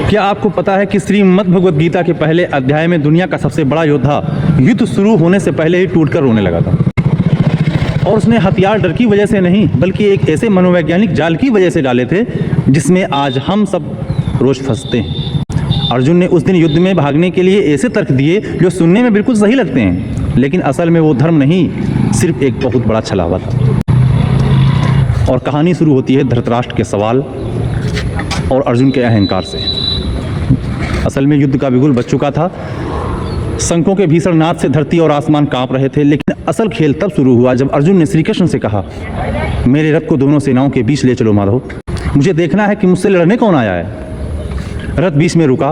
क्या आपको पता है कि श्रीमद् भगवद गीता के पहले अध्याय में दुनिया का सबसे बड़ा योद्धा युद्ध शुरू होने से पहले ही टूटकर रोने लगा था, और उसने हथियार डर की वजह से नहीं बल्कि एक ऐसे मनोवैज्ञानिक जाल की वजह से डाले थे जिसमें आज हम सब रोज फंसते हैं। अर्जुन ने उस दिन युद्ध में भागने के लिए ऐसे तर्क दिए जो सुनने में बिल्कुल सही लगते हैं, लेकिन असल में वो धर्म नहीं, सिर्फ एक बहुत बड़ा छलावा था। और कहानी शुरू होती है धृतराष्ट्र के सवाल और अर्जुन के अहंकार से। असल में युद्ध का बिगुल बज चुका था, शंखों के भीषण नाद से धरती और आसमान कांप रहे थे, लेकिन असल खेल तब शुरू हुआ जब अर्जुन ने श्री कृष्ण से कहा, मेरे रथ को दोनों सेनाओं के बीच ले चलो माधव, मुझे देखना है कि मुझसे लड़ने कौन आया है। रथ बीच में रुका।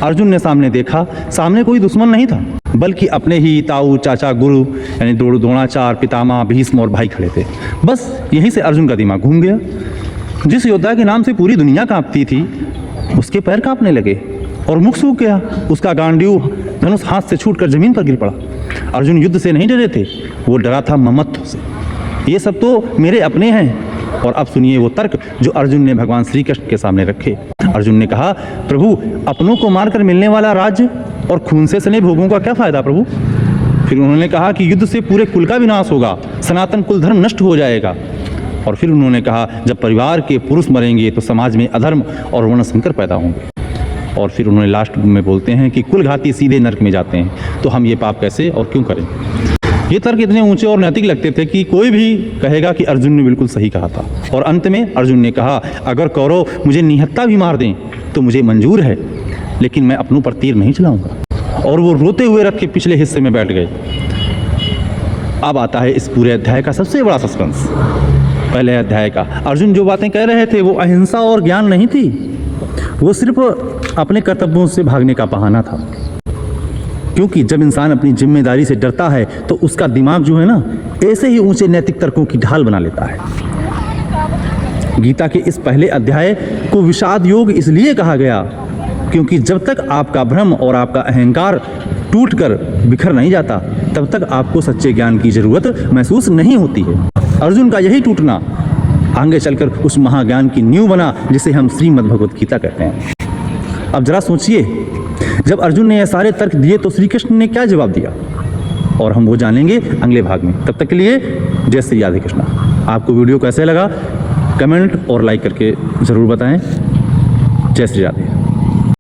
अर्जुन ने सामने देखा, सामने कोई दुश्मन नहीं था बल्कि अपने ही ताऊ, चाचा, गुरु यानी द्रोणाचार्य, पितामह, भीष्म और भाई खड़े थे। बस यहीं से अर्जुन का दिमाग घूम गया। जिस योद्धा के नाम से पूरी दुनिया कांपती थी उसके पैर कांपने लगे और मुख सूख गया। उसका गांडीव धनुष हाथ से छूटकर जमीन पर गिर पड़ा। अर्जुन युद्ध से नहीं डरे थे, वो डरा था ममत्व से। ये सब तो मेरे अपने हैं। और अब सुनिए वो तर्क जो अर्जुन ने भगवान श्री कृष्ण के सामने रखे। अर्जुन ने कहा, प्रभु अपनों को मारकर मिलने वाला राज्य और खून से सने भोगों का क्या फायदा प्रभु। फिर उन्होंने कहा कि युद्ध से पूरे कुल का विनाश होगा, सनातन कुल धर्म नष्ट हो जाएगा। और फिर उन्होंने कहा, जब परिवार के पुरुष मरेंगे तो समाज में अधर्म और वर्णसंकर पैदा होंगे। और फिर उन्होंने लास्ट में बोलते हैं कि कुल घाती सीधे नरक में जाते हैं, तो हम ये पाप कैसे और क्यों करें। ये तर्क इतने ऊंचे और नैतिक लगते थे कि कोई भी कहेगा कि अर्जुन ने बिल्कुल सही कहा था। और अंत में अर्जुन ने कहा, अगर कौरव मुझे निहत्था भी मार दें तो मुझे मंजूर है, लेकिन मैं अपनों पर तीर नहीं चलाऊंगा। और वो रोते हुए रथ के पिछले हिस्से में बैठ गए। अब आता है इस पूरे अध्याय का सबसे बड़ा सस्पेंस। पहले अध्याय का अर्जुन जो बातें कह रहे थे वो अहिंसा और ज्ञान नहीं थी, वो सिर्फ अपने कर्तव्यों से भागने का बहाना था। क्योंकि जब इंसान अपनी जिम्मेदारी से डरता है तो उसका दिमाग जो है ना, ऐसे ही ऊंचे नैतिक तर्कों की ढाल बना लेता है। गीता के इस पहले अध्याय को विषाद योग इसलिए कहा गया क्योंकि जब तक आपका भ्रम और आपका अहंकार टूटकर बिखर नहीं जाता तब तक आपको सच्चे ज्ञान की जरूरत महसूस नहीं होती है। अर्जुन का यही टूटना आगे चलकर उस महाज्ञान की नींव बना जिसे हम श्रीमद् भगवद गीता कहते हैं। अब जरा सोचिए, जब अर्जुन ने ये सारे तर्क दिए तो श्री कृष्ण ने क्या जवाब दिया, और हम वो जानेंगे अगले भाग में। तब तक के लिए जय श्री राधे कृष्णा। आपको वीडियो कैसे लगा कमेंट और लाइक करके ज़रूर बताएं। जय श्री राधे।